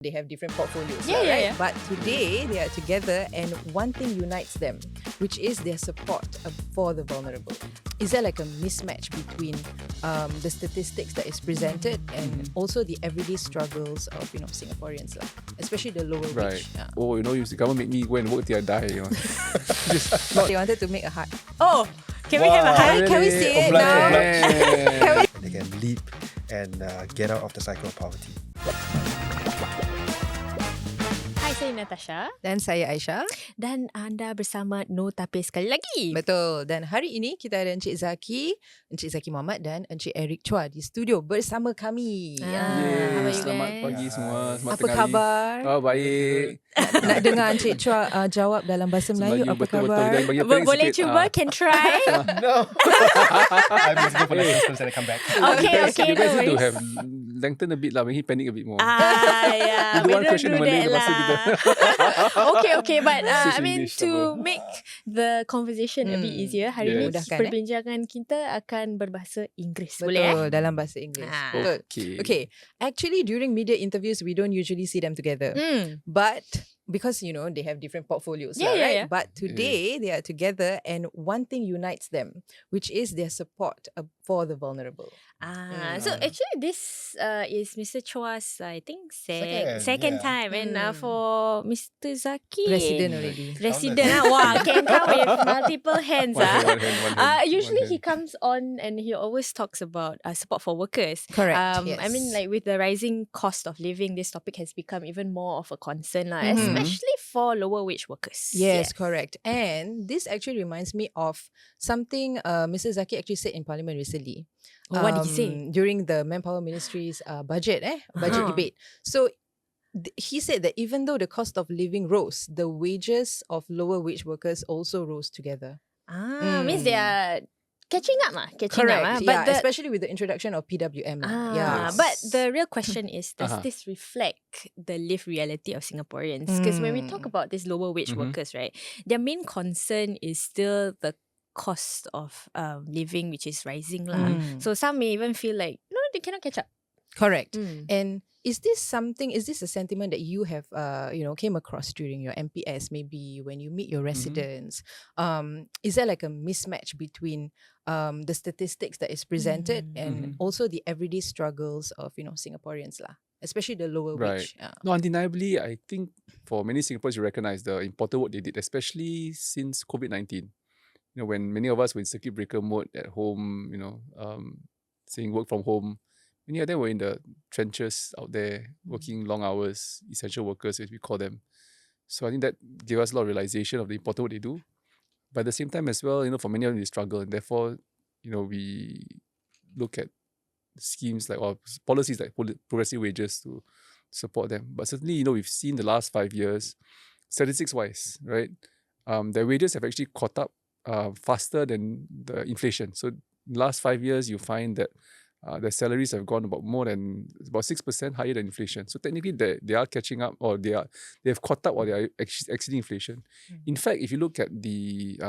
They have different portfolios, Yeah, right? yeah, yeah. But today they are together and one thing unites them, which is their support for the vulnerable. Is there like a mismatch between the statistics that is presented and also the everyday struggles of Singaporeans, especially the lower Right. wage? Yeah. Oh, the government made me go and work till I die. They wanted to make a heart. Oh, can we have a hug? Can we say it Oblige, now? oblige. They can leap and get out of the cycle of poverty. Hai, saya Natasha Dan saya Aisyah. dan anda bersama No Tapi sekali lagi. Betul. Dan hari ini kita ada Encik Zaqy Mohamed dan Encik Eric Chua di studio bersama kami. Ah. Ya. How are you Selamat guys? pagi semua. Selamat Apa tengah khabar? hari. Oh, baik. Nak dengar Encik Chua jawab dalam bahasa Melayu, apa betul-betul. khabar? Dan bagi pening Boleh sikit. cuba? Can try? No! I must go for lessons first and I come back. Okay, You guys need to worries. have lengthen a bit lah. Make him panic a bit more. Yeah, You do we one don't question do in Malay, that lepas tu kita Okay, but Switch I mean English, to tak apa. make the conversation a bit easier, hari ni Mudahkan, perbincangan kita akan berbahasa Inggeris. Boleh Betul, dalam bahasa Inggeris. Ah. Betul. Okay. Okay, actually during media interviews we don't usually see them together. But because they have different portfolios, Yeah, right? yeah, yeah. But today they are together and one thing unites them, which is their support for the vulnerable. So actually this is Mr. Chua's, I think, second yeah. time. And for Mr. Zaqy, Resident already. Resident, wow, can come with multiple hands. One hand, one hand, Usually one he comes on and he always talks about support for workers. Correct. I mean, like with the rising cost of living, this topic has become even more of a concern, especially for lower wage workers. Yes, correct. And this actually reminds me of something Mr. Zaqy actually said in Parliament recently. Oh, what did he say? During the Manpower Ministry's budget debate. So he said that even though the cost of living rose, the wages of lower wage workers also rose together. Means they are catching up. Correct. But the, especially with the introduction of PWM. Yeah. But the real question is, does Uh-huh. this reflect the lived reality of Singaporeans? Because when we talk about these lower wage workers, right, their main concern is still the cost of living, which is rising. So some may even feel like, no, they cannot catch up. Correct. And is this a sentiment that you have came across during your MPS, maybe when you meet your residents? Is there like a mismatch between the statistics that is presented and also the everyday struggles of Singaporeans, especially the lower wage? No, undeniably, I think for many Singaporeans, you recognize the important work they did, especially since COVID-19. When many of us were in circuit breaker mode at home, saying work from home, many of them were in the trenches out there, working long hours, essential workers, as we call them. So I think that gave us a lot of realization of the important work they do. But at the same time as well, for many of them, they struggle. And therefore, we look at schemes or policies like progressive wages to support them. But certainly, we've seen the last 5 years, statistics-wise, right? Their wages have actually caught up faster than the inflation. So in the last 5 years, you find that their salaries have gone about 6% higher than inflation. So technically, they are catching up, or they have caught up, or they are exceeding inflation. In fact, if you look at the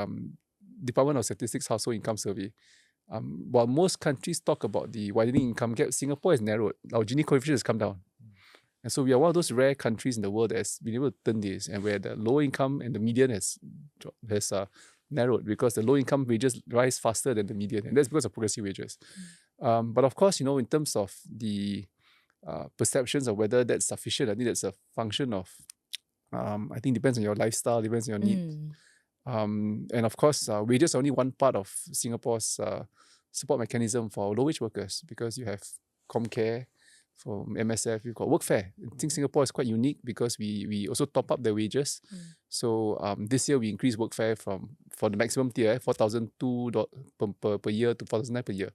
Department of Statistics Household Income Survey, while most countries talk about the widening income gap, Singapore has narrowed. Our Gini coefficient has come down. And so we are one of those rare countries in the world that has been able to turn this, and where the low income and the median has narrowed, because the low income wages rise faster than the median, and that's because of progressive wages. But of course, in terms of the perceptions of whether that's sufficient, I think that's a function of, I think depends on your lifestyle, depends on your need. And of course, wages are only one part of Singapore's support mechanism for low wage workers, because you have Comcare, for MSF, you've got workfare. I think Singapore is quite unique because we also top up their wages. So this year we increased workfare for the maximum tier, $4,002 per year to $4,009 per year.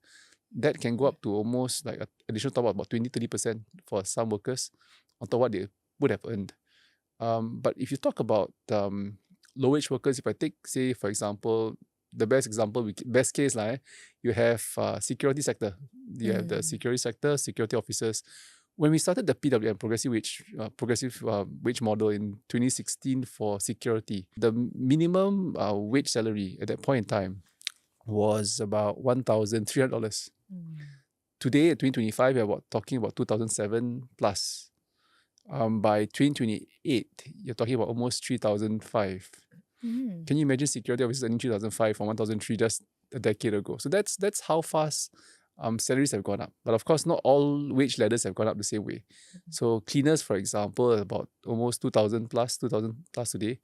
That can go up to almost like an additional top up, about 20-30% for some workers on top of what they would have earned. But if you talk about low wage workers, if I take, say, for example, the best case, you have security sector. You have the security sector, security officers. When we started the PWM, progressive wage model in 2016 for security, the minimum wage salary at that point in time was about $1,300. Today, at 2025, we're talking about 2007 plus. by 2028, you're talking about almost 3,005. Can you imagine security officers earning 3,005 from 1,003 just a decade ago? So that's how fast salaries have gone up. But of course, not all wage ladders have gone up the same way. So cleaners, for example, are about almost 2,000 plus today.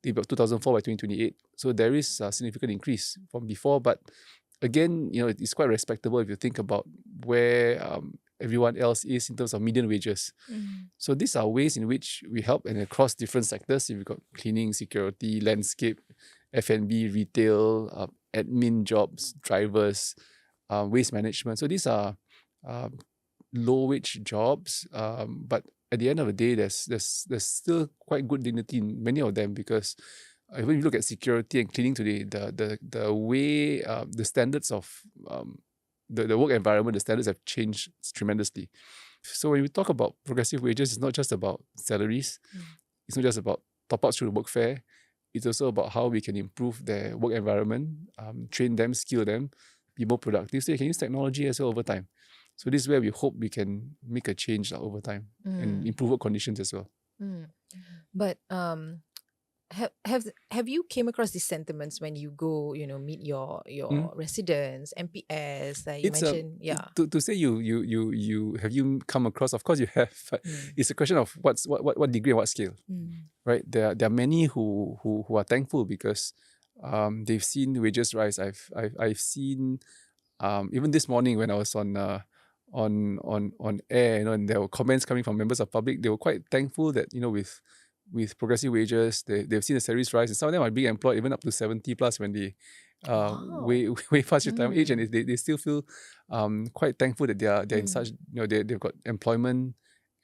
They'll be about 2,004 by 2028. So there is a significant increase from before. But again, it's quite respectable if you think about where everyone else is in terms of median wages. So these are ways in which we help, and across different sectors. If you've got cleaning, security, landscape, F&B, retail, admin jobs, drivers, waste management. So these are low wage jobs, but at the end of the day, there's still quite good dignity in many of them, because even if you look at security and cleaning today, the way the standards of the work environment, the standards have changed tremendously. So when we talk about progressive wages, it's not just about salaries. It's not just about top-ups through the work fair. It's also about how we can improve their work environment, train them, skill them, be more productive. So you can use technology as well over time. So this is where we hope we can make a change over time and improve work conditions as well. But have you came across these sentiments when you go, meet your residents, MPS, like you mentioned? To say you have you come across? Of course you have. But it's a question of what degree and what scale, right? There are many who are thankful because they've seen wages rise. I've seen even this morning when I was on air, and there were comments coming from members of public. They were quite thankful that with progressive wages, they've seen the salaries rise, and some of them are being employed even up to 70 plus when they way past retirement age, and they still feel quite thankful that they're in such, they've got employment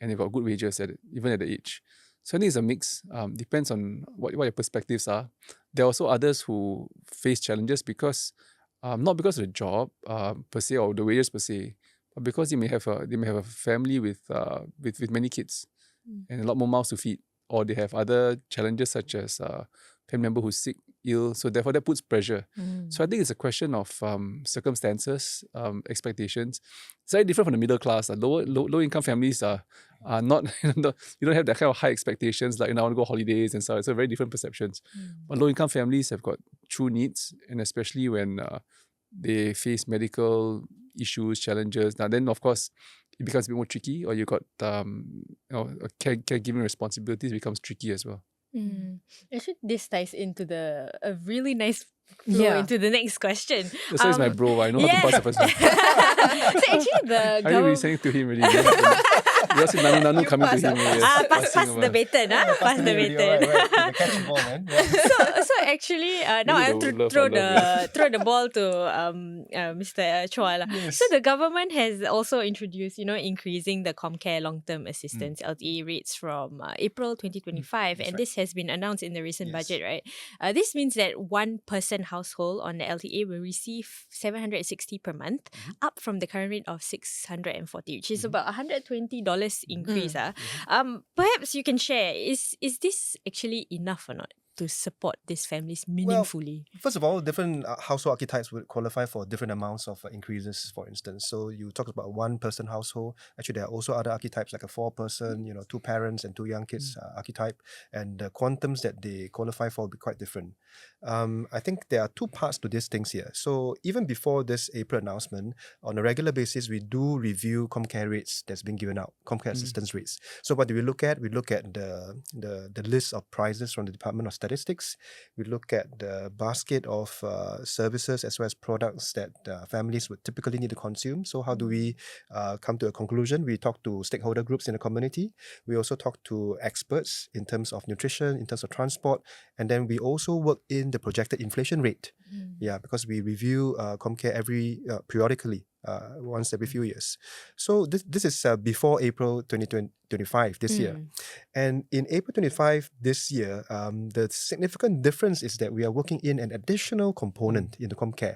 and they've got good wages even at the age. So I think it's a mix. Depends on what your perspectives are. There are also others who face challenges because not because of the job per se or the wages per se, but because they may have a family with many kids and a lot more mouths to feed, or they have other challenges such as family member who's sick, ill. So therefore that puts pressure. So I think it's a question of circumstances, expectations. It's very different from the middle class. Low income families are not, you don't have that kind of high expectations like, I want to go holidays and so. It's very different perceptions. But low income families have got true needs, and especially when they face medical issues, challenges. Now then, of course, it becomes a bit more tricky, or you got caregiving responsibilities becomes tricky as well. Actually, this ties into a really nice flow into the next question. So he's my bro. I know how to pass the person. So actually, the Are you really saying to him already? You also nanu coming to him. Pass the baton. Pass the baton. Right. Catch the ball, man. So actually, now I have to throw the ball to Mr. Chua. Yes. So the government has also introduced, increasing the Comcare long-term assistance LTA rates from April 2025, and this has been announced in the recent budget, right? This means that one person household on the LTA will receive 760 per month, up from the current rate of 640, which is about $120 increase. Perhaps you can share, is this actually enough or not to support these families meaningfully? Well, first of all, different household archetypes would qualify for different amounts of increases, for instance. So you talk about one person household. Actually, there are also other archetypes like a 4-person, 2 parents and 2 young kids archetype. And the quantums that they qualify for will be quite different. I think there are 2 parts to these things here. So even before this April announcement, on a regular basis, we do review Comcare rates that's been given out, Comcare assistance rates. So what do we look at? We look at the list of prices from the Department of Statistics. We look at the basket of services as well as products that families would typically need to consume. So how do we come to a conclusion? We talk to stakeholder groups in the community. We also talk to experts in terms of nutrition, in terms of transport, and then we also work in the projected inflation rate. Yeah, because we review Comcare periodically, once every few years. So this is before April 2025 this year. And in April 25 this year, the significant difference is that we are working in an additional component in the Comcare,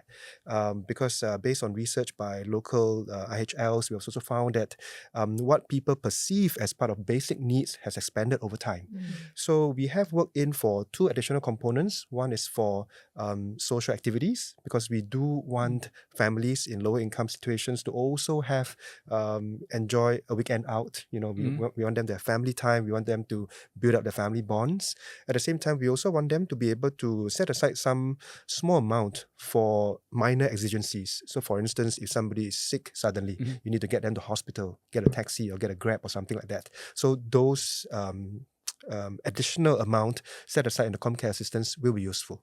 because based on research by local IHLs, we also found that what people perceive as part of basic needs has expanded over time. So we have worked in for 2 additional components. One is for social activities, because we do want families in lower income situations to also have enjoy a weekend out. We want them to have family time. We want them to build up their family bonds. At the same time, we also want them to be able to set aside some small amount for minor exigencies. So for instance, if somebody is sick suddenly, you need to get them to hospital, get a taxi or get a Grab or something like that. So those additional amount set aside in the comcare assistance will be useful.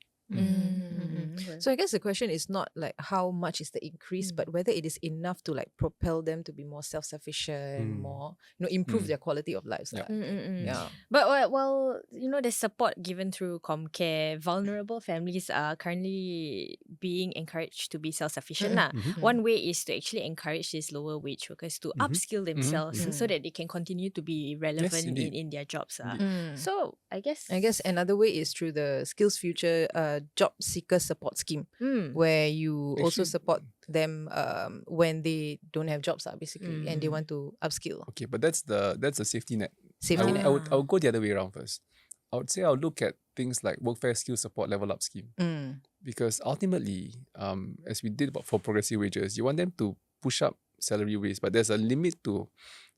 So I guess the question is not like how much is the increase, but whether it is enough to like propel them to be more self-sufficient, more improve their quality of lives. Yeah. But well, there's support given through comcare. Vulnerable families are currently being encouraged to be self-sufficient. One way is to actually encourage these lower wage workers to upskill themselves so that they can continue to be relevant in their jobs. So I guess another way is through the Skills Future job seeker support scheme, where you also support them when they don't have jobs, basically, and they want to upskill. Okay, but that's the safety net. I would go the other way around first. I would say I would look at things like workfare skill support level up scheme, because ultimately, as we did for progressive wages, you want them to push up salary ways, but there's a limit to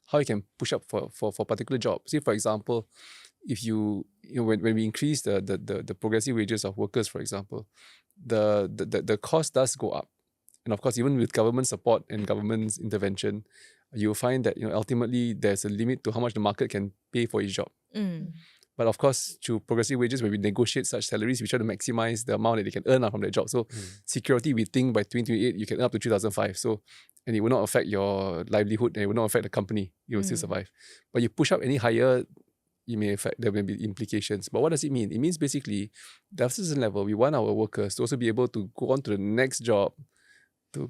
how you can push up for particular jobs. Say for example, if when we increase the progressive wages of workers, for example, the cost does go up. And of course, even with government support and government's intervention, you'll find that ultimately there's a limit to how much the market can pay for each job. But of course, through progressive wages, when we negotiate such salaries, we try to maximize the amount that they can earn from their job. So security, we think by 2028, you can earn up to 3,500. So, and it will not affect your livelihood and it will not affect the company. You will still survive. But you push up any higher, there may be implications. But what does it mean? It means basically, at a certain level, we want our workers to also be able to go on to the next job, to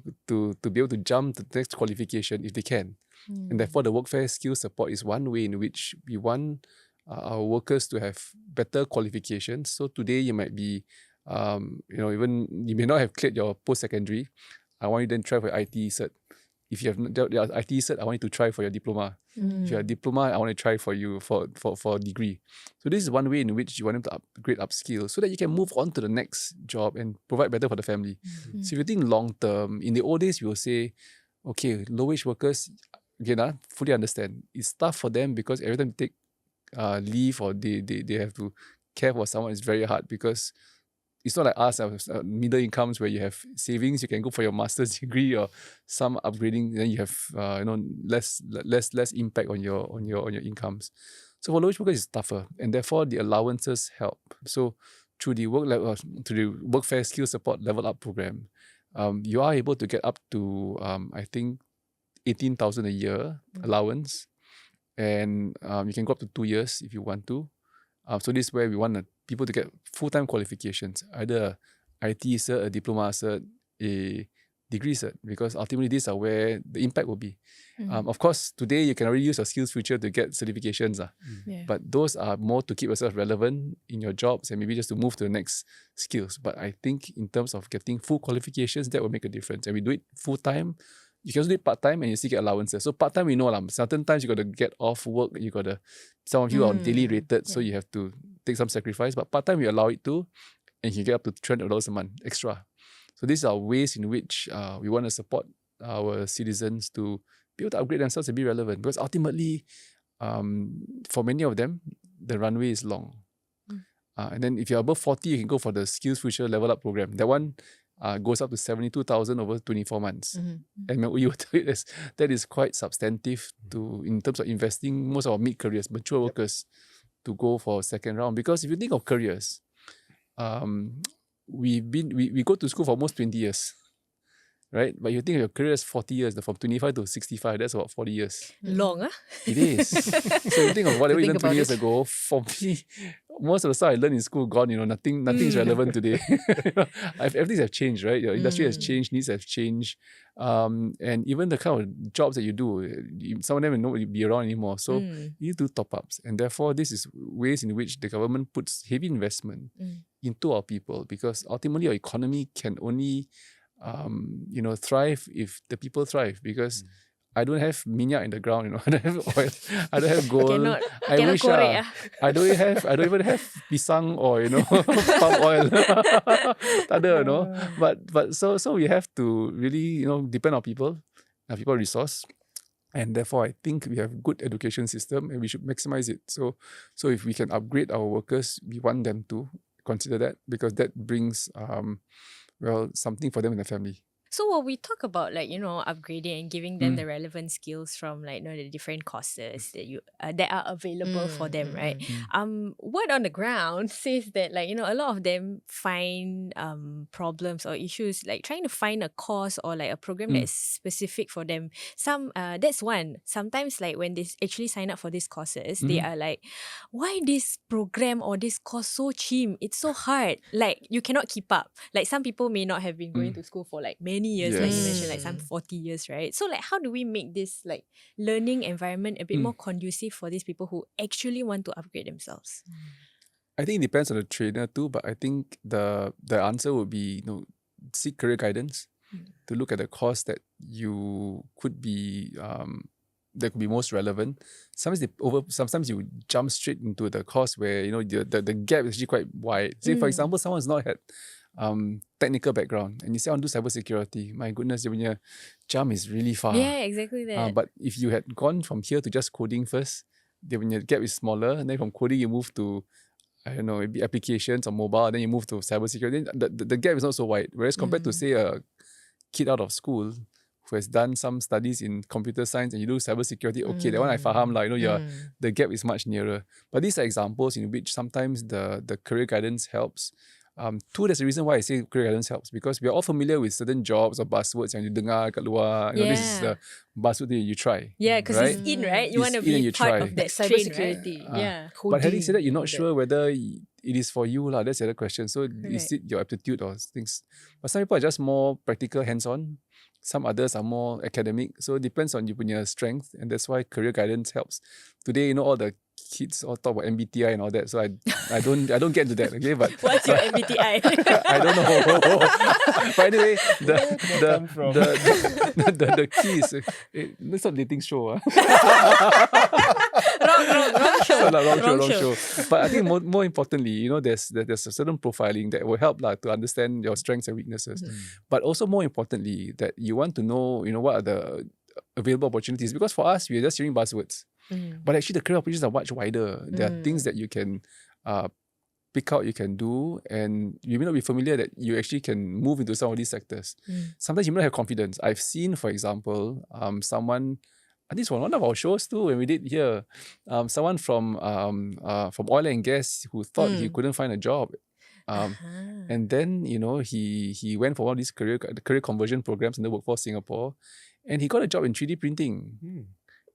be able to jump to the next qualification if they can. And therefore, the workfare skill support is one way in which we want our workers to have better qualifications. So today you might be, even you may not have cleared your post-secondary. I want you then try for your IT cert. If you have your IT cert, I want you to try for your diploma. If you have a diploma, I want to try for you for a degree. So this is one way in which you want them to upgrade, upskill, so that you can move on to the next job and provide better for the family. So if you think long term, in the old days, we will say, okay, low wage workers, again, fully understand. It's tough for them because every time they take leave or they have to care for someone, it's very hard because it's not like us, middle incomes where you have savings, you can go for your master's degree or some upgrading, then you have less impact on your incomes. So for low wage workers, it's tougher, and therefore the allowances help. So through the workfare skill support level up program, you are able to get up to I think 18,000 a year allowance, and you can go up to 2 years if you want to. So this is where we want people to get full-time qualifications, either a IT cert, a diploma cert, a degree cert, because ultimately these are where the impact will be. Of course, today you can already use your Skills Future to get certifications, but those are more to keep yourself relevant in your jobs and maybe just to move to the next skills. But I think in terms of getting full qualifications, that will make a difference. And we do it full-time. You can also do it part-time and you still get allowances. So part-time, we know certain times you got to get off work, some of you are on daily rated, so you have to take some sacrifice. But part-time, we allow it to, and you can get up to $300 a month extra. So these are ways in which we want to support our citizens to be able to upgrade themselves and be relevant. Because ultimately, for many of them, the runway is long. And then if you're above 40, you can go for the Skills Future Level Up program. That one goes up to 72,000 over 24 months. And you will tell you that is quite substantive in terms of investing most of our mid-careers, mature workers, to go for second round. Because if you think of careers, we go to school for almost 20 years. Right? But you think of your career as 40 years, from 25 to 65, that's about 40 years. Long, It is. So you think of whatever you learned 20 years ago, for me, most of the stuff I learned in school gone, nothing is relevant today. Everything has changed, right? Your industry has changed, needs have changed. And even the kind of jobs that you do, some of them will not be around anymore. So you need to do top-ups. And therefore, this is ways in which the government puts heavy investment into our people, because ultimately our economy can only thrive if the people thrive, because I don't have minyak in the ground, you know. I don't have oil. I don't have gold. I cannot wish korek I don't even have pisang or, you know, palm oil. Tak ada, you know. But so we have to really, you know, depend on people resource. And therefore, I think we have good education system and we should maximize it. So if we can upgrade our workers, we want them to consider that, because that brings something for them and their family. So when we talk about like, you know, upgrading and giving them the relevant skills from like, you know, the different courses that are available for them, right? What on the ground says that like, you know, a lot of them find problems or issues like trying to find a course or like a program that is specific for them. That's one. Sometimes like when they actually sign up for these courses, they are like, why this program or this course so cheap? It's so hard. Like you cannot keep up. Like some people may not have been going to school for like many years, like you mentioned, like some 40 years, right? So like how do we make this like learning environment a bit more conducive for these people who actually want to upgrade themselves? I think it depends on the trainer too, but I think the answer would be, you know, seek career guidance to look at the course that you could be that could be most relevant. Sometimes you jump straight into the course where, you know, the gap is actually quite wide. Say for example, someone's not had technical background and you say I want to do cybersecurity. My goodness, your jump is really far. Yeah, exactly that. But if you had gone from here to just coding first, then your gap is smaller, and then from coding you move to, I don't know, maybe applications or mobile, then you move to cybersecurity. The gap is not so wide. Whereas compared to say a kid out of school who has done some studies in computer science and you do cybersecurity, okay, that one I faham lah. You know, the gap is much nearer. But these are examples in which sometimes the career guidance helps. Two, there's a reason why I say career guidance helps, because we are all familiar with certain jobs or buzzwords yang you dengar kat luar. You know, this is the buzzword that you try. Yeah, because right? it's in, right? You It's want to in and be you part try. of that Cybersecurity. train, right? Yeah. But having said that, you're not Coding, sure whether it is for you lah. That's the other question. So is it your aptitude or things? But some people are just more practical, hands-on. Some others are more academic. So it depends on your strength, and that's why career guidance helps. Today, you know, all the kids all talk about MBTI and all that. So I don't get into that. Okay, but What's your MBTI? I don't know. But anyway, the key is it's not dating show. Wrong show. Wrong show. But I think more importantly, you know, there's a certain profiling that will help to understand your strengths and weaknesses. But also more importantly, that you want to know, you know, what are the available opportunities. Because for us, we're just hearing buzzwords. But actually the career opportunities are much wider. There are things that you can pick out, you can do, and you may not be familiar that you actually can move into some of these sectors. Sometimes you may not have confidence. I've seen, for example, someone, I think it's one of our shows too, when we did here, someone from oil and gas who thought he couldn't find a job. And then, you know, he went for one of these career conversion programs in the Workforce Singapore, and he got a job in 3D printing.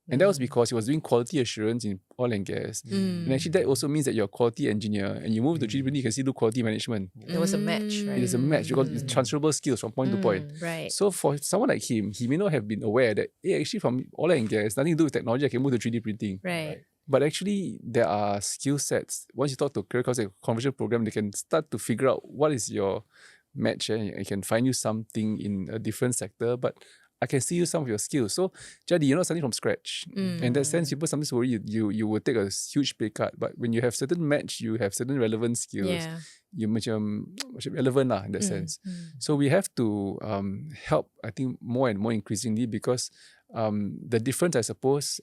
And that was because he was doing quality assurance in oil and gas. And actually that also means that you're a quality engineer, and you move to 3D printing, you can still do quality management. There was a match, right? It is a match because it's transferable skills from point to point. Right. So for someone like him, he may not have been aware that, hey, actually from oil and gas, nothing to do with technology, I can move to 3D printing. Right. But actually, there are skill sets. Once you talk to a career conversion program, they can start to figure out what is your match. I can find you something in a different sector, but I can see you some of your skills. So, Jadi, you're not starting from scratch. In that sense, people sometimes worry you will take a huge pay cut. But when you have certain match, you have certain relevant skills. You macam relevant lah in that sense. So we have to help, I think, more and more increasingly, because the difference, I suppose,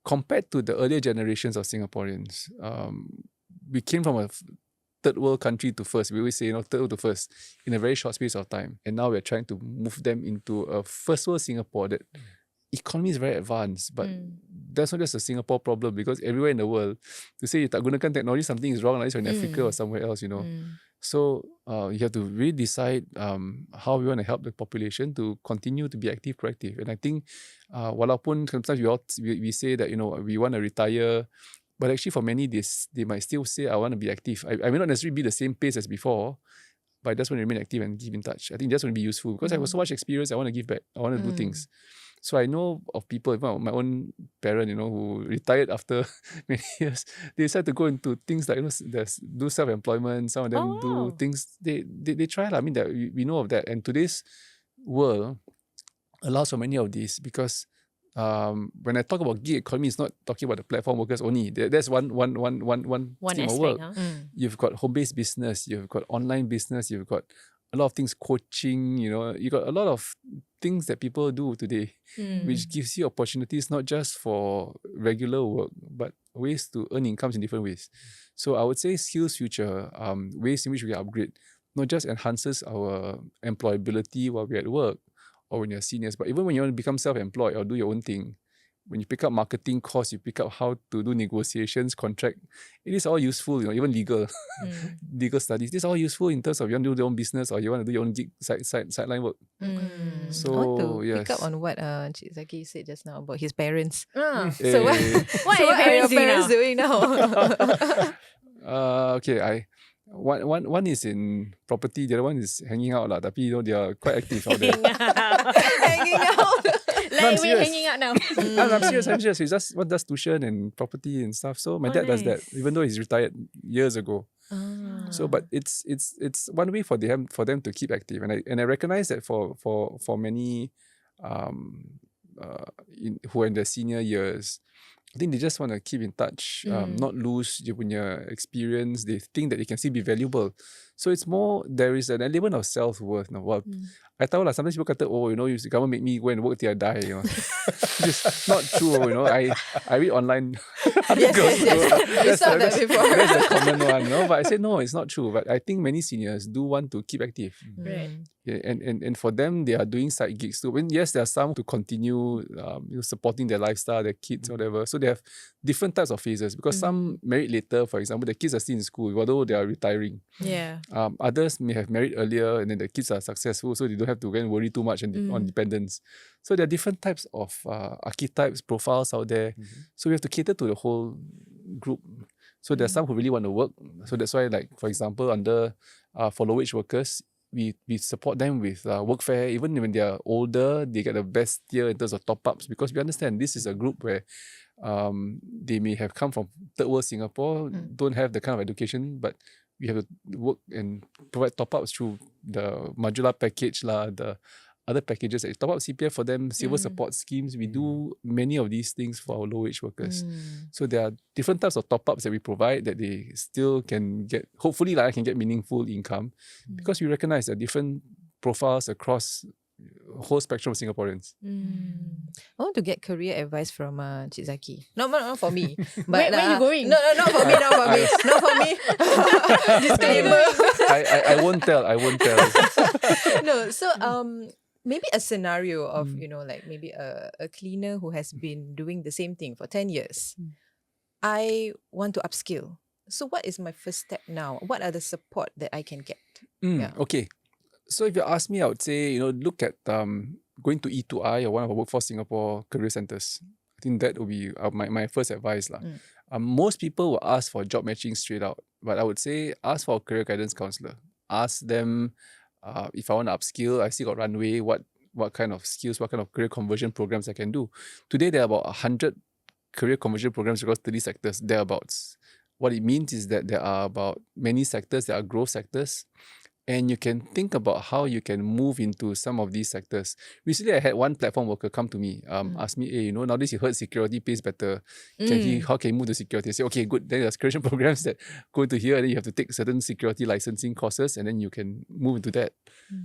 compared to the earlier generations of Singaporeans, we came from a third world country to first. We always say, you know, third world to first in a very short space of time. And now we're trying to move them into a first world Singapore that economy is very advanced. But that's not just a Singapore problem, because everywhere in the world, to say you tak gunakan technology, something is wrong, unless you're in Africa or somewhere else, you know. So you have to really decide how we want to help the population to continue to be active, proactive. And I think walaupun sometimes we say that, you know, we want to retire, but actually for many, they might still say, I want to be active. I may not necessarily be the same pace as before, but I just want to remain active and keep in touch. I think that's going to be useful, because I have so much experience, I want to give back. I want to do things. So I know of people, even my own parent, you know, who retired after many years. They decided to go into things like, you know, do self-employment. Some of them do things, they try. I mean, that we know of that. And today's world, allows for many of these because when I talk about gig economy, it's not talking about the platform workers only. There's one stream of work. aspect, huh? You've got home-based business, you've got online business, you've got a lot of things, coaching, you got a lot of things that people do today, which gives you opportunities not just for regular work, but ways to earn incomes in different ways. So I would say Skills Future, ways in which we upgrade, not just enhances our employability while we're at work or when you're seniors, but even when you want to become self-employed or do your own thing, when you pick up marketing course, you pick up how to do negotiations, contract. It is all useful, even legal studies. This is all useful in terms of you want to do your own business or you want to do your own gig sideline work. So, I want to yes. pick up on what Encik Zaqy said just now about his parents. Ah. So what, What so are your what are your parents doing parents doing now? Okay, one is in property, the other one is hanging out lah. Tapi they are quite active out there. Hanging out. No, I'm Like we're serious. hanging out now. I'm serious. He just does tuition and property and stuff. So my Oh, dad does that, nice. even though he's retired years ago. So, but it's one way for them to keep active, and I recognize that for many who are in their senior years, I think they just want to keep in touch, not lose dia punya experience. They think that they can still be valuable. So it's more, there is an element of self-worth. Well, I tahu lah, sometimes people kata, the government make me go and work till I die. Which is not true. I read online articles. I saw that before. That's a common one. But I said, no, it's not true. But I think many seniors do want to keep active. Right. Yeah, and for them, they are doing side gigs too. Yes, there are some to continue supporting their lifestyle, their kids, whatever. So they have different types of phases because some married later, for example, the kids are still in school, although they are retiring. Yeah. Others may have married earlier and then the kids are successful, so they don't have to go and worry too much on dependence. So there are different types of archetypes, profiles out there. So we have to cater to the whole group. So there are some who really want to work. So that's why, like, for example, under for low-wage workers, we support them with workfare. Even when they are older, they get the best tier in terms of top-ups because we understand this is a group where they may have come from third world Singapore, don't have the kind of education, but we have to work and provide top-ups through the modular package, the other packages. Top up CPF for them, civil support schemes. We do many of these things for our low-wage workers. So there are different types of top-ups that we provide that they still can get, hopefully can get meaningful income because we recognize there are different profiles across a whole spectrum of Singaporeans. I want to get career advice from Encik Zaqy. Not for me. But Where you going? No, not for me. Not for me. Disclaimer. I won't tell. No, so maybe a scenario of like maybe a cleaner who has been doing the same thing for 10 years. I want to upskill. So what is my first step now? What are the support that I can get? Okay. So if you ask me, I would say, look at going to E2I or one of our Workforce Singapore career centres. I think that would be my first advice. Most people will ask for job matching straight out, but I would say ask for a career guidance counsellor. Ask them, if I want to upskill, I still got runway, what kind of skills, what kind of career conversion programs I can do. Today, there are about 100 career conversion programs across 30 sectors, thereabouts. What it means is that there are about many sectors, there are growth sectors, and you can think about how you can move into some of these sectors. Recently, I had one platform worker come to me, ask me, hey, nowadays you heard security pays better. How can you move to security? I say, okay, good. Then there's creation programs that go into here, and then you have to take certain security licensing courses, and then you can move into that.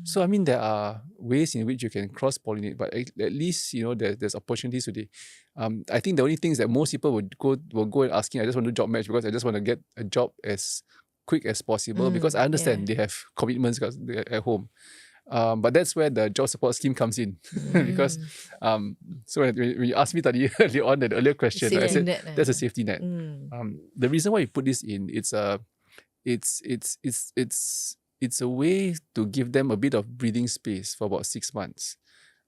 So, there are ways in which you can cross-pollinate, but at least, there's opportunities today. I think the only things that most people will go and asking, I just want to job match because I just want to get a job as quick as possible because I understand they have commitments at home. But that's where the job support scheme comes in. Because so when you asked me earlier on the earlier question, I said that's a safety net. The reason why we put this in, it's a way to give them a bit of breathing space for about 6 months.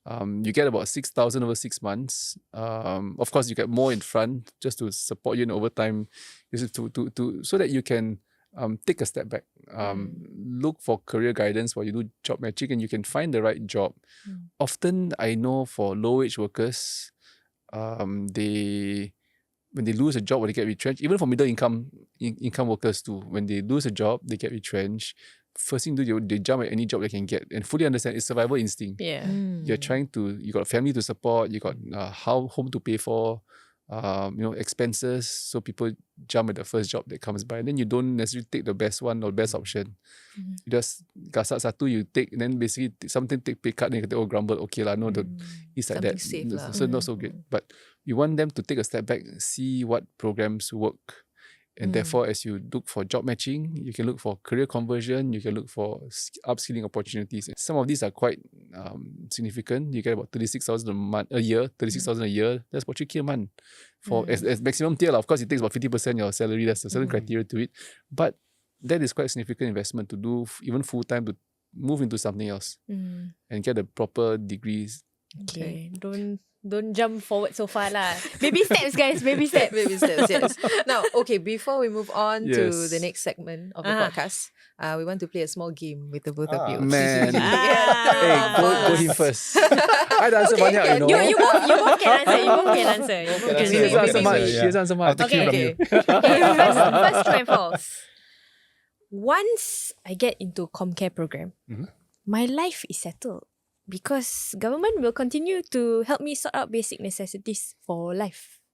You get about 6,000 over 6 months. Of course, you get more in front just to support you in overtime, so that you can take a step back. Look for career guidance while you do job matching, and you can find the right job. Often, I know for low-wage workers, when they lose a job or they get retrenched, even for middle income workers too, when they lose a job, they get retrenched. first thing to do, they jump at any job they can get and fully understand it's survival instinct. Yeah. You're trying to, you got a family to support, you got home to pay for, expenses. So people jump at the first job that comes by. And then you don't necessarily take the best one or best option. You just gasak satu, you take, and then basically something take pay cut, then you can grumble, okay lah, no, it's like Something that. safe lah. So not so good. But you want them to take a step back, see what programs work. And therefore, as you look for job matching, you can look for career conversion, you can look for upskilling opportunities. Some of these are quite significant. You get about 36,000 a year, 36,000 a year. That's about 3K a month. For as maximum tier, of course, it takes about 50% of your salary. There's a certain criteria to it. But that is quite a significant investment to do, even full-time, to move into something else and get the proper degrees. Okay. Don't jump forward so far lah. Baby steps, guys. Baby steps. Baby steps, yes. Now, okay, before we move on to Yes. the next segment of the podcast, we want to play a small game with the both of you. Man. Ah. Go him first. I dah answer banyak, you know. You both can answer. You both can answer. She doesn't answer much. Yeah. She doesn't answer much. Okay. First true and false. Once I get into Comcare program, my life is settled because government will continue to help me sort out basic necessities for life.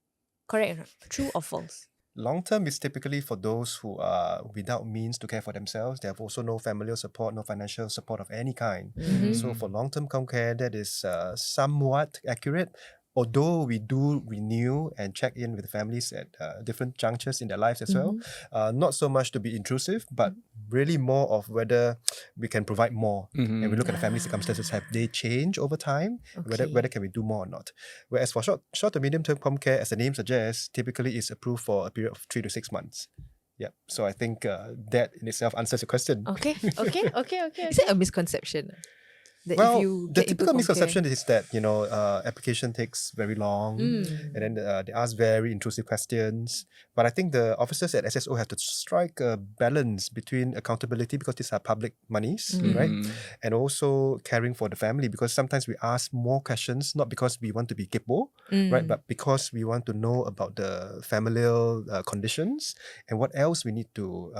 Correct or not? True or false? Long term is typically for those who are without means to care for themselves. They have also no familial support, no financial support of any kind. So for long term comcare, that is somewhat accurate. Although we do renew and check in with families at different junctures in their lives as well. Not so much to be intrusive, but really more of whether we can provide more. And we look at the family circumstances, have they changed over time? Whether can we do more or not? Whereas for short to medium term comcare, as the name suggests, typically is approved for a period of 3 to 6 months. Yeah, so I think that in itself answers your question. Okay. Is it a misconception? That Well, if you the get into typical comcare- misconception is that, application takes very long and then they ask very intrusive questions. But I think the officers at SSO have to strike a balance between accountability, because these are public monies, right? And also caring for the family, because sometimes we ask more questions, not because we want to be kaypoh, right? But because we want to know about the familial conditions and what else we need to,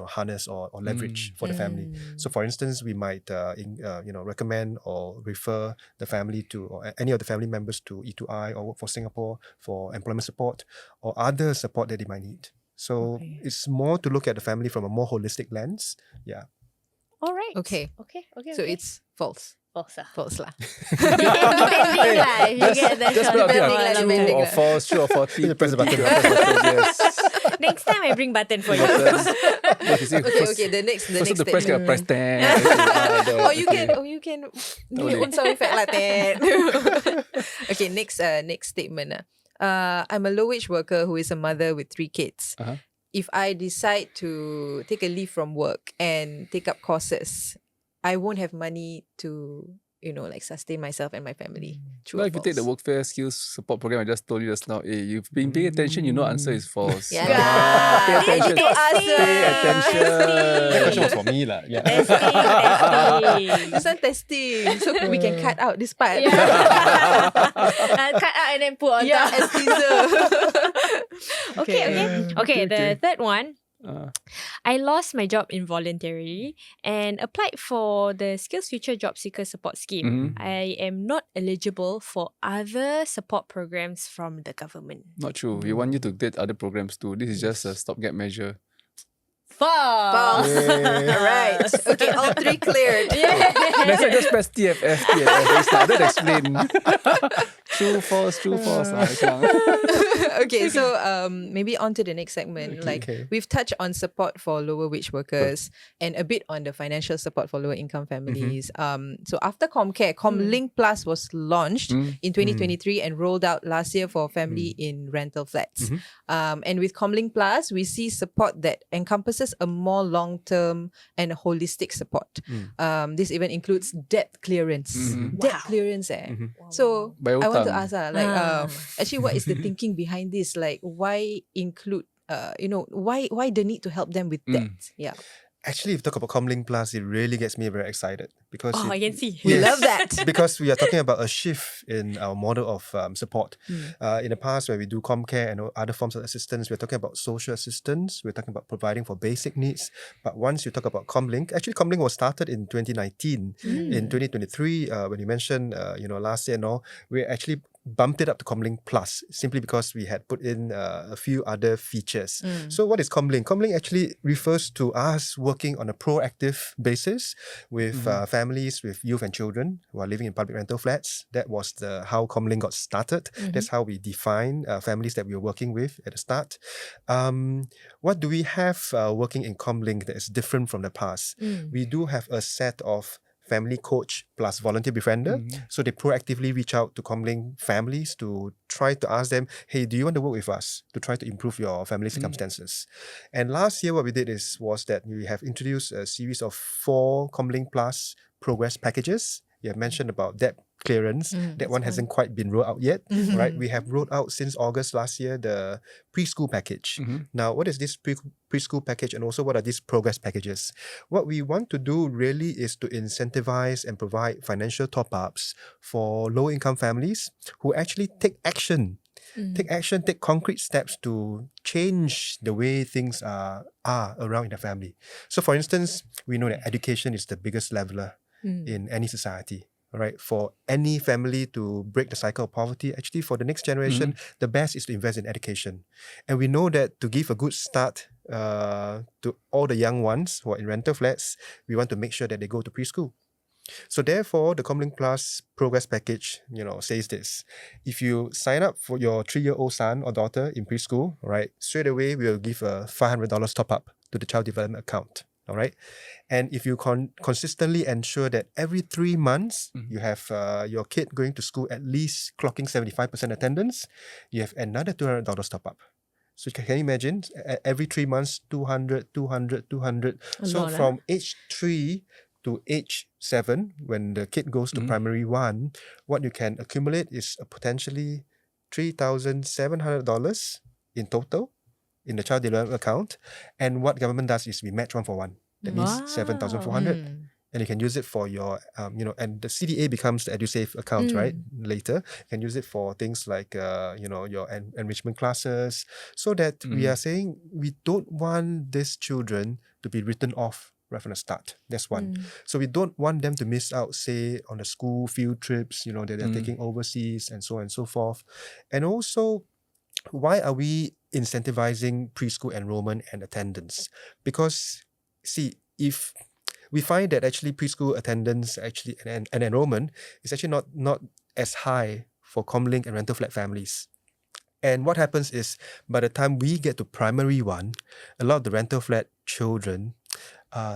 harness or leverage for the family. So for instance, we might, recommend or refer the family to, or any of the family members to E2I or Work for Singapore for employment support or other support that they might need. So it's more to look at the family from a more holistic lens. Yeah. All right. Okay. So it's false. false lah. False lah. Depending lah. If you get the Just short put up depending here, lah, true depending or lah. false, true or false. Press the button. Yes. Next time I bring button for you. Okay, the next First the press get a statement. price tag. Or you can do your own sound effect like that. Okay, next statement. I'm a low wage worker who is a mother with 3 kids. Uh-huh. If I decide to take a leave from work and take up courses, I won't have money to, sustain myself and my family. True Well, or if you take the false? workfare skills support program I just told you just now, you've been paying attention, answer is false. Yeah. Pay attention. Need to ask her. Pay attention. That question was for me lah. Yeah. Testing. This one testing. So we can cut out this part. Yeah. Cut out and then put on Yeah, top. as teaser. Okay, the third one. Uh, I lost my job involuntarily and applied for the Skills Future Job Seeker Support Scheme. I am not eligible for other support programs from the government. Not true. We want you to get other programs too. This is just a stopgap measure. False. Alright. Okay, all 3 cleared. Next time just press TFF. They started explain. True, false. Okay, so maybe on to the next segment. Okay. We've touched on support for lower wage workers and a bit on the financial support for lower income families. So after Comcare, Comlink Plus was launched in 2023 and rolled out last year for family in rental flats. And with Comlink Plus, we see support that encompasses a more long-term and holistic support. This even includes debt clearance. Debt clearance, So By I want to hutang. ask, actually, what is the thinking behind this? Like, why include, why the need to help them with debt? Yeah. Actually, if you talk about Comlink Plus, it really gets me very excited because I can see. We Yes. love that. because we are talking about a shift in our model of support. In the past, where we do Comcare and other forms of assistance, we're talking about social assistance, we're talking about providing for basic needs. But once you talk about Comlink, actually Comlink was started in 2019. In 2023, when you mentioned, last year and all, we actually bumped it up to Comlink Plus simply because we had put in a few other features. So what is Comlink? Comlink actually refers to us working on a proactive basis with families with youth and children who are living in public rental flats. That was how Comlink got started. That's how we define families that we were working with at the start. What do we have working in Comlink that is different from the past? We do have a set of family coach plus volunteer befriender. So they proactively reach out to Comlink families to try to ask them, hey, do you want to work with us to try to improve your family circumstances? And last year what we did was that we have introduced a series of 4 Comlink Plus progress packages. You have mentioned about debt clearance. That one hasn't quite been rolled out yet, right? We have rolled out since August last year the preschool package. Now, what is this preschool package and also what are these progress packages? What we want to do really is to incentivize and provide financial top-ups for low-income families who actually take action. Take concrete steps to change the way things are around in the family. So for instance, we know that education is the biggest leveler in any society, right? For any family to break the cycle of poverty, actually for the next generation, the best is to invest in education. And we know that to give a good start to all the young ones who are in rental flats, we want to make sure that they go to preschool. So therefore, the Comlink Plus progress package, says this. If you sign up for your 3-year-old son or daughter in preschool, right, straight away we will give a $500 top up to the child development account. All right. And if you consistently ensure that every 3 months you have your kid going to school at least clocking 75% attendance, you have another $200 top up. So can you imagine every 3 months, 200. So from age 3 to age 7, when the kid goes to primary 1, what you can accumulate is potentially $3,700 in total in the child development account. And what government does is we match 1 for 1. That means 7,400. And you can use it for your, and the CDA becomes the EduSave account, right? Later, you can use it for things like, your enrichment classes. So that we are saying we don't want these children to be written off right from the start. That's one. So we don't want them to miss out, say, on the school field trips, that they're taking overseas and so on and so forth. And also, why are we incentivizing preschool enrollment and attendance? Because, see, if we find that actually preschool attendance actually and enrollment is actually not as high for Comlink and rental flat families. And what happens is, by the time we get to primary 1, a lot of the rental flat children,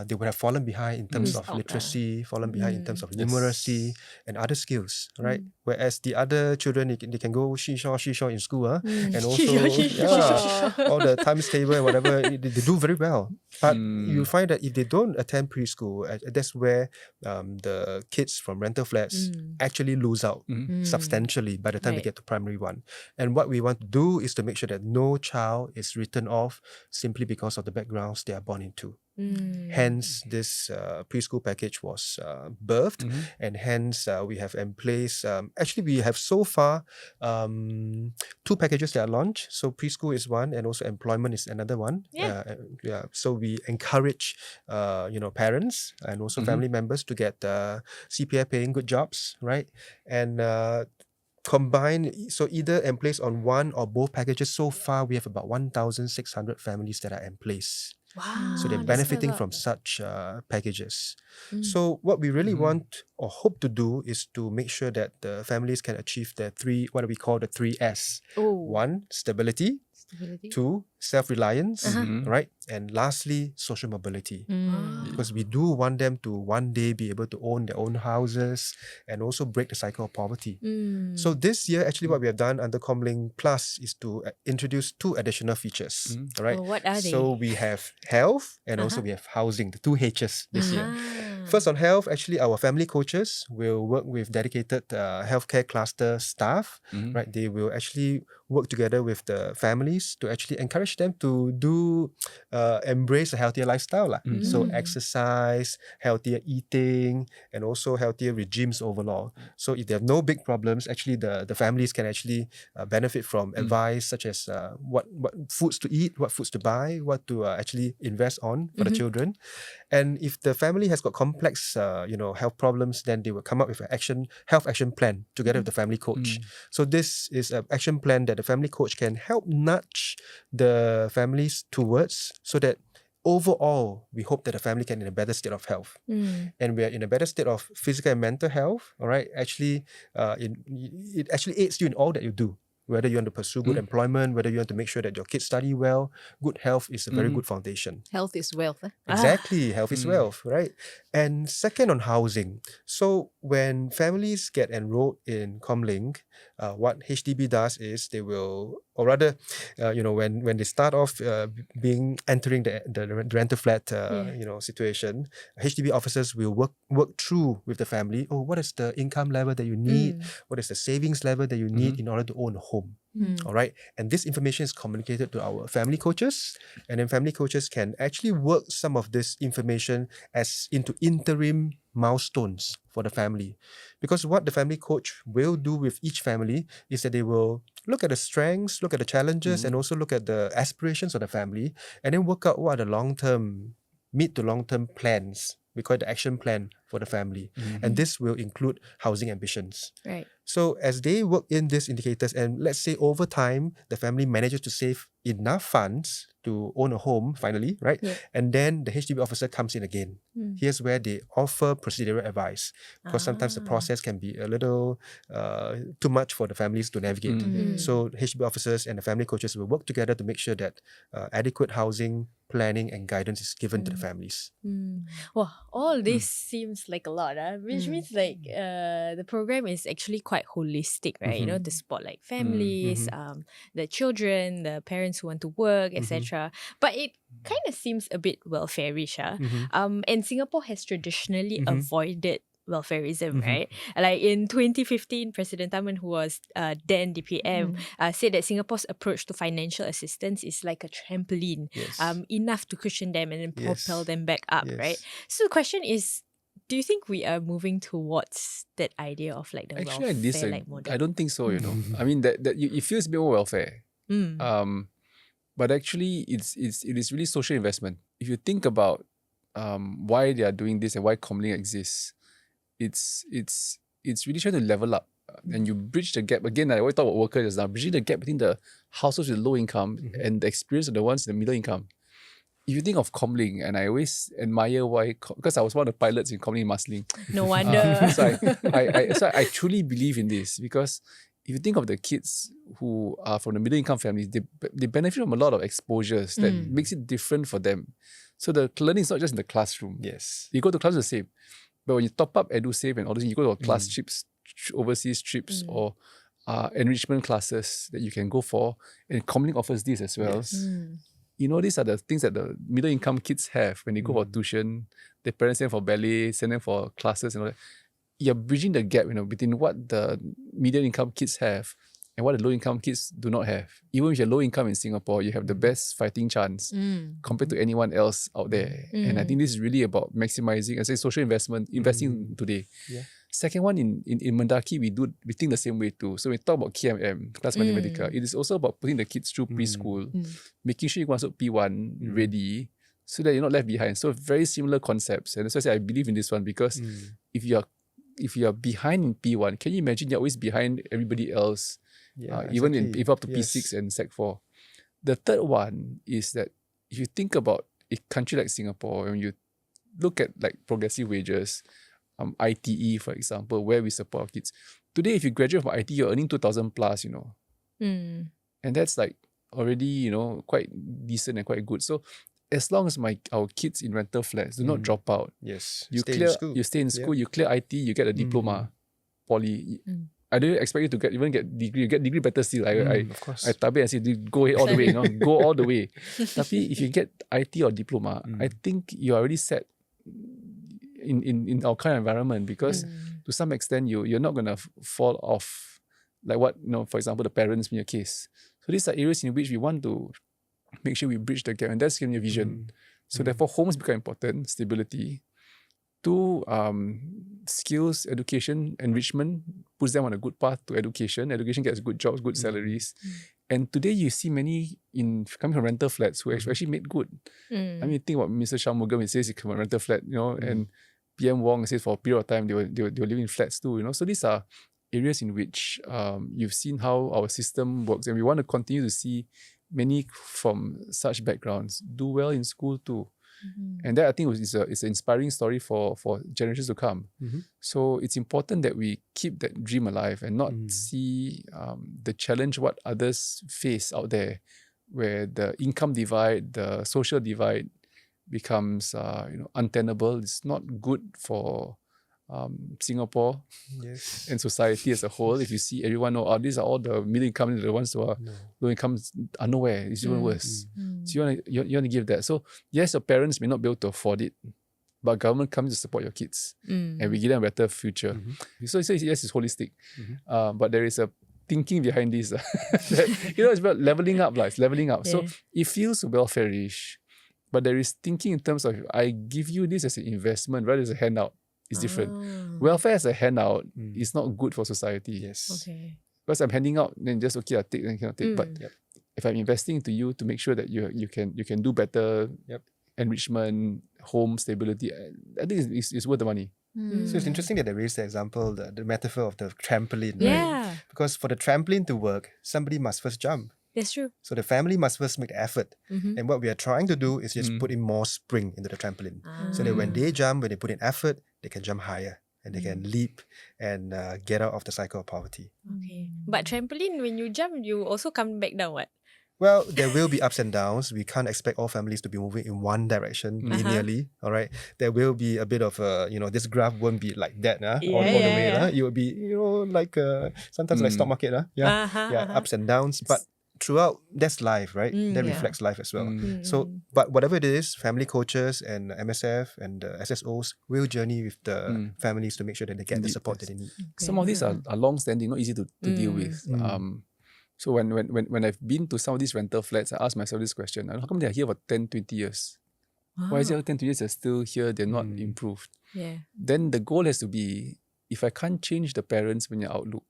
they would have fallen behind in terms of literacy, fallen behind in terms of numeracy and other skills, right? Whereas the other children, they can go shishaw in school, and also all the times table and whatever, they do very well. But you find that if they don't attend preschool, that's where the kids from rental flats actually lose out substantially by the time they get to primary 1. And what we want to do is to make sure that no child is written off simply because of the backgrounds they are born into. Hence, this preschool package was birthed, and hence we have in place. Actually, we have so far 2 packages that are launched. So preschool is one, and also employment is another one. So we encourage, parents and also family members to get CPF paying good jobs, right? And combine, so either in place on one or both packages. So far, we have about 1,600 families that are in place. Wow. So they're benefiting from such packages. So what we really want or hope to do is to make sure that the families can achieve the 3, what we call the 3S. 1, stability. 2, self-reliance, right? And lastly, social mobility. Because we do want them to one day be able to own their own houses and also break the cycle of poverty. So this year, actually what we have done under Comlink Plus is to introduce 2 additional features, right? What are they? So we have health and also we have housing, the 2 H's this year. First on health, actually our family coaches will work with dedicated healthcare cluster staff, right? They will actually work together with the families to actually encourage encourage them to embrace a healthier lifestyle lah. So exercise, healthier eating, and also healthier regimes overall. So if they have no big problems, actually the families can actually benefit from advice such as what foods to eat, what foods to buy, what to actually invest on for the children. And if the family has got complex health problems, then they will come up with an health action plan together with the family coach. So this is an action plan that the family coach can help nudge the families towards, so that overall we hope that the family can be in a better state of health. And we are in a better state of physical and mental health. All right, actually it actually aids you in all that you do. Whether you want to pursue good employment, whether you want to make sure that your kids study well, good health is a very good foundation. Health is wealth. Exactly, health is wealth, right? And second, on housing. So when families get enrolled in Comlink, what HDB does is they will, or rather, when they start off entering the rental flat, situation, HDB officers will work through with the family. Oh, what is the income level that you need? What is the savings level that you need in order to own a home? All right, and this information is communicated to our family coaches, and then family coaches can actually work some of this information as into interim milestones for the family. Because what the family coach will do with each family is that they will look at the strengths, look at the challenges, and also look at the aspirations of the family, and then work out what are the mid to long-term plans. We call it the action plan for the family. And this will include housing ambitions. Right. So as they work in these indicators, and let's say over time, the family manages to save enough funds to own a home finally, right? Yeah. And then the HDB officer comes in again. Here's where they offer procedural advice, because sometimes the process can be a little too much for the families to navigate. So HDB officers and the family coaches will work together to make sure that adequate housing planning and guidance is given to the families. Wow, all this seems like a lot, which means like the program is actually quite holistic, right? To support like families, the children, the parents who want to work, etc. But it kind of seems a bit welfare-ish. And Singapore has traditionally avoided welfareism, right? Like in 2015, President Taman, who was then DPM, said that Singapore's approach to financial assistance is like a trampoline, enough to cushion them and then propel them back up, right? So the question is, do you think we are moving towards that idea of like the welfare-like model? I don't think so, I mean, it feels a bit more welfare. But actually, it is really social investment. If you think about why they are doing this and why Comlink exists, it's really trying to level up, and you bridge the gap. Again, I always talk about workers just now, bridging the gap between the households with low income and the experience of the ones in the middle income. If you think of Comlink, and I always admire why, because I was one of the pilots in Comlink Marsiling. No wonder. So I truly believe in this, because if you think of the kids who are from the middle income families, they benefit from a lot of exposures that makes it different for them. So the learning is not just in the classroom. Yes. You go to class the same. But when you top up EduSave and all this, you go to class trips, overseas trips, or enrichment classes that you can go for, and Comlink offers this as well. Yes. These are the things that the middle income kids have when they go for tuition. Their parents send them for ballet, send them for classes and all that. You're bridging the gap, between what the middle income kids have and what the low income kids do not have. Even if you're low income in Singapore, you have the best fighting chance compared to anyone else out there. And I think this is really about maximizing, social investment, investing today. Yeah. Second one, in Mendaki, we think the same way too. So we talk about KMM, Class Mathematica. It is also about putting the kids through preschool, making sure you want to P1 ready, so that you're not left behind. So very similar concepts. And that's why I say I believe in this one, because if you are behind in P1, can you imagine you're always behind everybody else? Even up to P6 and Sec 4. The third one is that if you think about a country like Singapore, when you look at like progressive wages, ITE for example, where we support our kids. Today, if you graduate from ITE, you're earning 2,000 plus, and that's like already, quite decent and quite good. So as long as our kids in rental flats do not drop out, yes, you stay in school, you clear IT, you get a diploma, poly. I don't expect you to get degree. You get degree better still. Of course. I tab it and say go ahead all the way. Go all the way. Tapi if you get IT or diploma, I think you're already set in our current environment, because to some extent you're not gonna fall off like what for example the parents in your case. So these are areas in which we want to make sure we bridge the gap, and that's going to be a vision. So therefore, homes become important, stability. 2, skills, education, enrichment puts them on a good path to education. Education gets good jobs, good salaries. And today you see many coming from rental flats who actually made good. I mean, think about Mr. Shanmugam, he says he came from a rental flat, and PM Wong says for a period of time they were living in flats too, So these are areas in which you've seen how our system works, and we want to continue to see many from such backgrounds do well in school too. And that, I think, is an inspiring story for generations to come. So it's important that we keep that dream alive and not see the challenge what others face out there, where the income divide, the social divide becomes untenable. It's not good for Singapore and society as a whole. If you see everyone these are all the middle income, the ones who are low incomes are nowhere. It's even worse. So you want to give that. So yes, your parents may not be able to afford it, but government comes to support your kids, and we give them a better future. So yes, it's holistic, but there is a thinking behind this. That, it's about leveling up. It's leveling up. So it feels welfare-ish, but there is thinking in terms of I give you this as an investment rather as a handout. It's different. Welfare as a handout is not good for society. Yes. Okay. Because I'm handing out, then just I take, then cannot take. But if I'm investing into you to make sure that you can do better, enrichment, home stability, I think it's worth the money. So it's interesting that they raised the example, the metaphor of the trampoline, right? Yeah. Because for the trampoline to work, somebody must first jump. That's true. So the family must first make the effort. And what we are trying to do is just put in more spring into the trampoline. So that when they jump, when they put in effort, they can jump higher and they can leap and get out of the cycle of poverty. Okay. But trampoline, when you jump, you also come back down, what? Well, there will be ups and downs. We can't expect all families to be moving in one direction linearly. All right, there will be a bit of this graph won't be like that, all the way. It will be like sometimes like stock market, ups and downs. But throughout, that's life, right? That reflects life as well. So, but whatever it is, family coaches and MSF and the SSOs will journey with the families to make sure that they get the support that they need. Some of these are long-standing, not easy to deal with. So when I've been to some of these rental flats, I ask myself this question: how come they are here for 10, 20 years? Why is it 10, 20 years they're still here? They're not improved. Yeah. Then the goal has to be: if I can't change the parents when your outlook,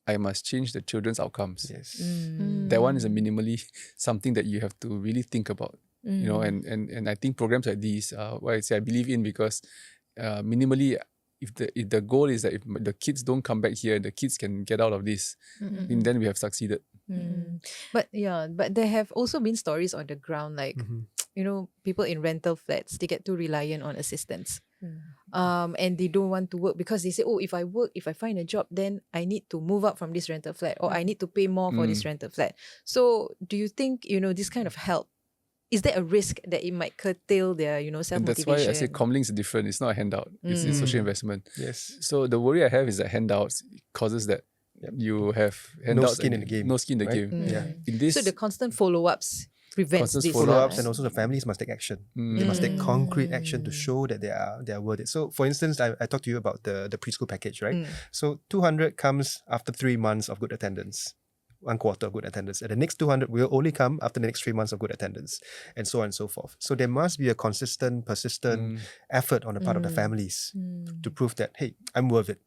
I must change the children's outcomes. Yes. That one is a minimally something that you have to really think about. And I think programs like these, what I say I believe in, because minimally, if the goal is that if the kids don't come back here, the kids can get out of this, then we have succeeded. But there have also been stories on the ground, like people in rental flats, they get too reliant on assistance. And they don't want to work because they say, if I work, if I find a job, then I need to move out from this rental flat, or I need to pay more for this rental flat. So do you think, this kind of help, is there a risk that it might curtail their, self-motivation? And that's why I say comlinks is different. It's not a handout. It's social investment. Yes. So the worry I have is that handouts causes that you have handouts. No skin in the game. No skin in the game. Yeah. In this, So the constant follow-ups prevents this. Follow-ups, and also the families must take action. They must take concrete action to show that they are worth it. So for instance, I talked to you about the preschool package, right? So 200 comes after 3 months of good attendance. 1 quarter of good attendance. And the next 200 will only come after the next 3 months of good attendance, and so on and so forth. So there must be a consistent, persistent effort on the part of the families to prove that, hey, I'm worth it.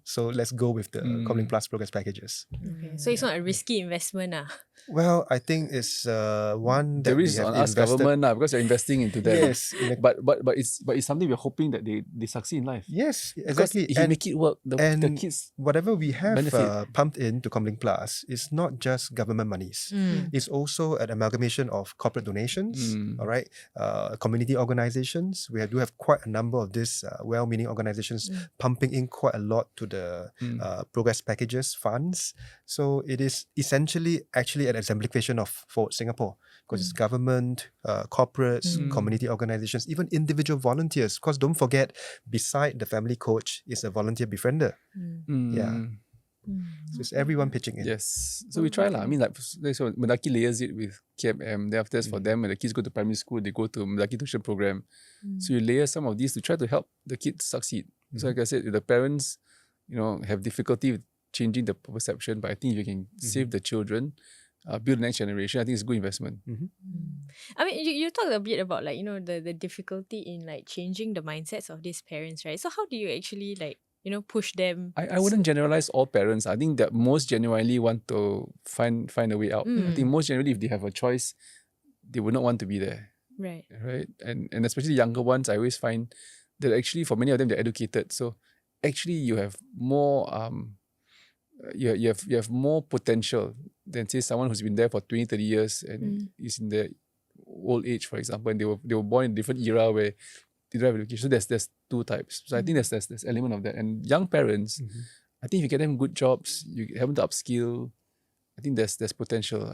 So let's go with the Comlink Plus progress packages. Okay. So it's not a risky investment. Well, I think it's one that there we is have on us invested. government because you're investing into that. Yes. But it's something we're hoping that they succeed in life. Yes, Because exactly. if you make it work, the kids whatever we have benefit. pumped into Comlink Plus is not just government monies. It's also an amalgamation of corporate donations, all right, community organizations. We do have quite a number of these well-meaning organizations pumping in quite a lot to the progress packages funds. So it is essentially actually an exemplification of Forward Singapore, because it's government, corporates, community organizations, even individual volunteers. Because don't forget, beside the family coach is a volunteer befriender. Yeah. So it's everyone pitching in. Yes. So we try lah. I mean, so Mendaki layers it with KMM. Then after for them, when the kids go to primary school, they go to Mendaki tuition program. So you layer some of these to try to help the kids succeed. So like I said, if the parents, have difficulty with changing the perception, but I think if you can save the children, build the next generation, I think it's a good investment. I mean, you talked a bit about like, the difficulty in like changing the mindsets of these parents, right? So how do you actually like, push them? I wouldn't generalize all parents. I think that most genuinely want to find a way out. I think most generally, if they have a choice, they would not want to be there. Right. Right? And especially younger ones, I always find that actually for many of them, they're educated. So actually you have more you have more potential than say someone who's been there for 20, 30 years and is in their old age, for example, and they were born in a different era where they don't have education. So there's two types. So I think there's element of that. And young parents, I think if you get them good jobs, you help them to upskill, I think there's potential.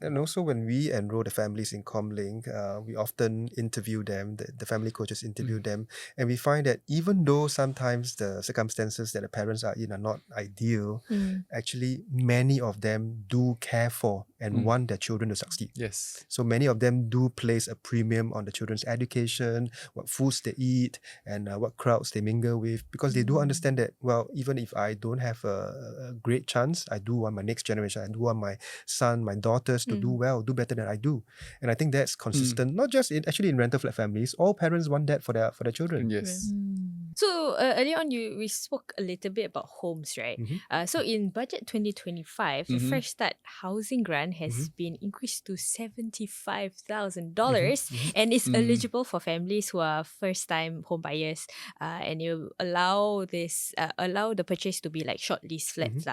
And also when we enroll the families in Comlink, we often interview them, the family coaches interview them, and we find that even though sometimes the circumstances that the parents are in are not ideal, actually many of them do care for and want their children to succeed. Yes. So many of them do place a premium on the children's education, what foods they eat, and what crowds they mingle with, because they do understand that, well, even if I don't have a great chance, I do want my next generation, I do want my son, my daughters to do well, do better than I do. And I think that's consistent, not just in rental flat families. All parents want that for their children. Yes. So earlier on, we spoke a little bit about homes, right? So in budget 2025, the Fresh Start housing grant has been increased to $75,000 and is eligible for families who are first-time home buyers, and it will allow the purchase to be like short lease flats.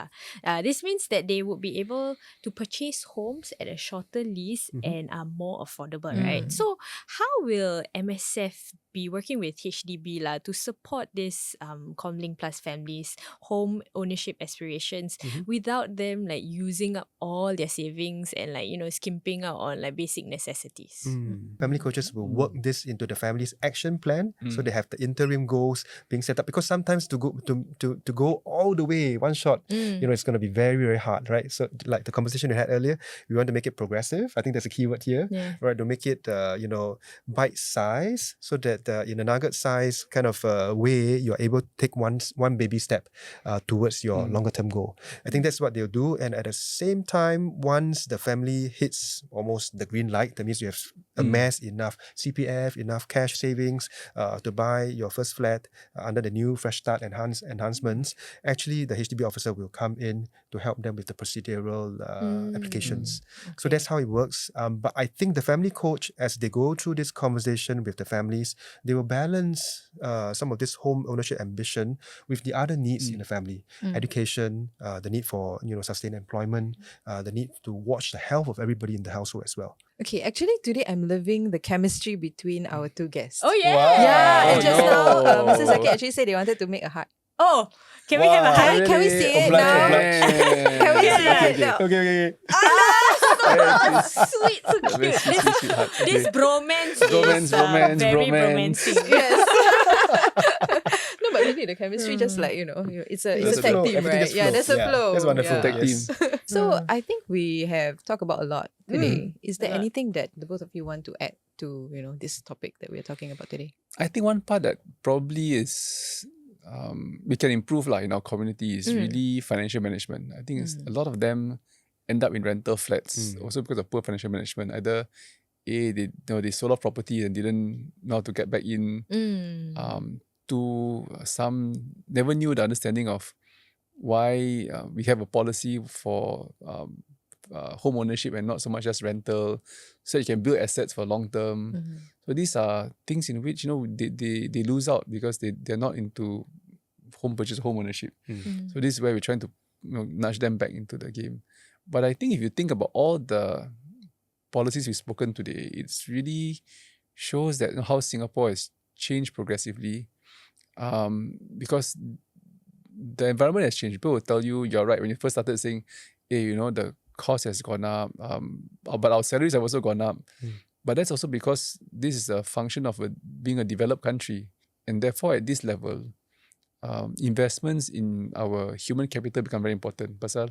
This means that they would be able to purchase homes at a shorter lease and are more affordable, right? So how will MSF be working with HDB to support this Comlink Plus families' home ownership aspirations without them like using up all their savings and like skimping out on like basic necessities? Family coaches will work this into the family's action plan, so they have the interim goals being set up, because sometimes to go all the way one shot, it's going to be very, very hard, right? So like the conversation we had earlier, we want to make it progressive. I think that's a key word here, right? To make it bite size, so that in a nugget size kind of way, you're able to take one baby step towards your longer term goal. I think that's what they'll do. And at the same time, once the family hits almost the green light, that means you have amassed enough CPF, enough cash savings to buy your first flat under the new Fresh Start enhancements, actually the HDB officer will come in to help them with the procedural applications. So that's how it works. But I think the family coach, as they go through this conversation with the families, they will balance some of this home ownership ambition with the other needs in the family. Education, the need for sustained employment, the need to watch the health of everybody in the household as well. Okay, actually today I'm loving the chemistry between our two guests. Oh yeah! Wow. Yeah, and just now, No. Mr. Zaqy actually said they wanted to make a heart. Oh, can we have a Can, hug? can we see it now? Can we see it now? Okay. Sweet, so cute. This bromance is very romantic. Yes. No, but really the chemistry just like, it's a There's a tag flow. team, Everything right? just Yeah, flows. there's a Yeah, flow. that's wonderful. Yeah. Tag team. So I think we have talked about a lot today. Is there anything that the both of you want to add to, this topic that we're talking about today? I think one part that probably is we can improve in our community is really financial management. I think a lot of them end up in rental flats also because of poor financial management. Either they sold off property and didn't know how to get back in. To some never knew the understanding of why we have a policy for home ownership and not so much just rental, so you can build assets for long term. So these are things in which they lose out because they're not into home purchase, home ownership. So this is where we're trying to nudge them back into the game. But I think if you think about all the policies we've spoken today, it's really shows that how Singapore has changed progressively, because the environment has changed. People will tell you, you're right, when you first started saying, hey, the cost has gone up, but our salaries have also gone up. But that's also because this is a function of being a developed country. And therefore, at this level, investments in our human capital become very important. Pasal,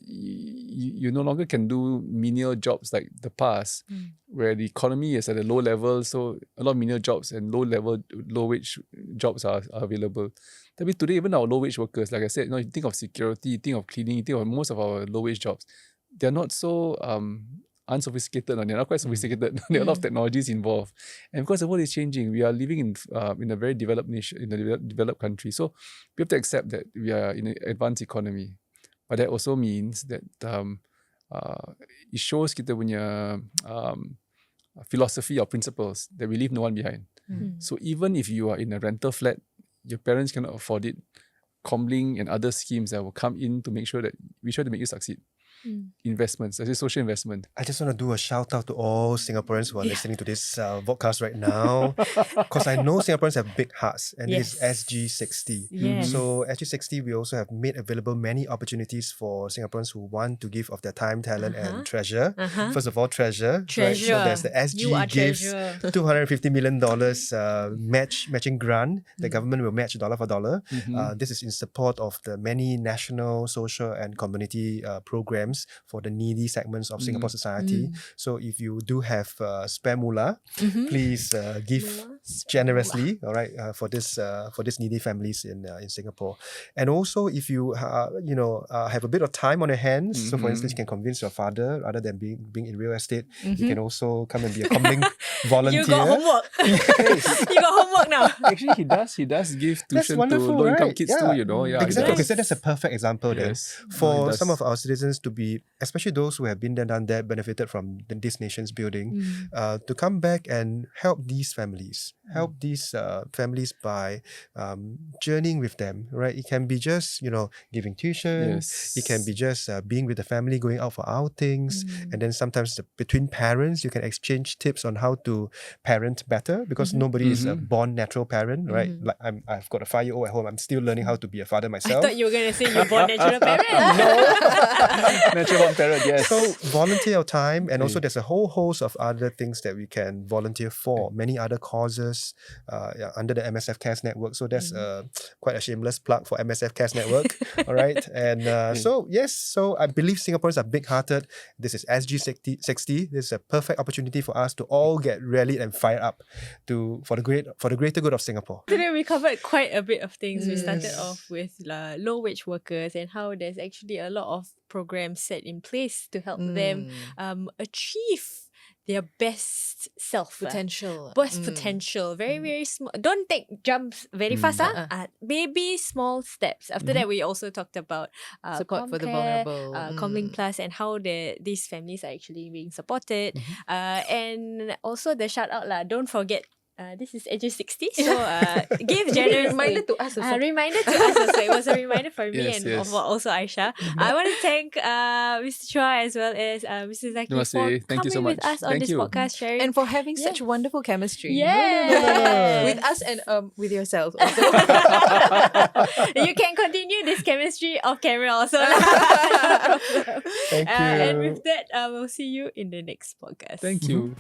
you no longer can do menial jobs like the past, where the economy is at a low level, so a lot of menial jobs and low-wage jobs are available. But today, even our low-wage workers, like I said, you think of security, you think of cleaning, you think of most of our low-wage jobs, they're not so unsophisticated. They're not quite sophisticated. There are a lot of technologies involved, and because the world is changing, we are living in a very developed nation, in a developed country. So we have to accept that we are in an advanced economy, but that also means that it shows kita punya philosophy or principles that we leave no one behind. So even if you are in a rental flat, your parents cannot afford it, Comlink and other schemes that will come in to make sure that we try to make you succeed. Investments, as a social investment. I just want to do a shout out to all Singaporeans who are listening to this podcast right now, because I know Singaporeans have big hearts, and this is SG60. Yes. So SG60, we also have made available many opportunities for Singaporeans who want to give of their time, talent, and treasure. Uh-huh. First of all, treasure. Treasure. Right? So there's the You are SG Gives treasure. $250 million matching grant. The government will match dollar for dollar. This is in support of the many national, social, and community programs for the needy segments of Singapore society. So if you do have spare moolah, please give generously, all right, for this needy families in Singapore. And also, if you have a bit of time on your hands, so for instance, you can convince your father, rather than being in real estate, you can also come and be a Comlink volunteer. You got homework. You got homework now. Actually, he does give tuition to wonderful, low-income right? kids Yeah. too, you know. Yeah, he Exactly. does. Okay, so that's a perfect example then. Yes. For He does. some of our citizens to be, especially those who have been there, done that, benefited from this nation's building, to come back and help these families. Help these families by journeying with them, right? It can be just, giving tuition. Yes. It can be just being with the family, going out for outings. And then sometimes between parents, you can exchange tips on how to parent better, because nobody is a born natural parent, right? Like I've got a 5-year-old at home. I'm still learning how to be a father I myself. thought you were going to say you're born natural parent. Natural born parent, yes. So volunteer your time, and also there's a whole host of other things that we can volunteer for. Many other causes under the MSF Cares Network. So that's quite a shameless plug for MSF Cares Network. All right, and so I believe Singaporeans are big-hearted. This is SG60. This is a perfect opportunity for us to all get rallied and fired up for the greater good of Singapore. Today we covered quite a bit of things. We started off with low-wage workers and how there's actually a lot of programs set in place to help them achieve their best self. Potential. Best potential. Very, very small. Don't take jumps very fast. Maybe small steps. After that, we also talked about Support for the Comcare, vulnerable. Comlink Plus, and how these families are actually being supported. And also the shout out lah. Don't forget. This is SG60, so give generously. Reminder to us also. Reminder to us also. It was a reminder for me Yes, and yes. for also Aisha. I want to thank Mr. Chua as well as Mr. Zaqy Terima for kasih. Thank you so coming with much. us on Thank this you. podcast, sharing. And for having such wonderful chemistry. Yeah. With us and with yourself also. You can continue this chemistry off camera also. Thank you. And with that, we'll see you in the next podcast. Thank you.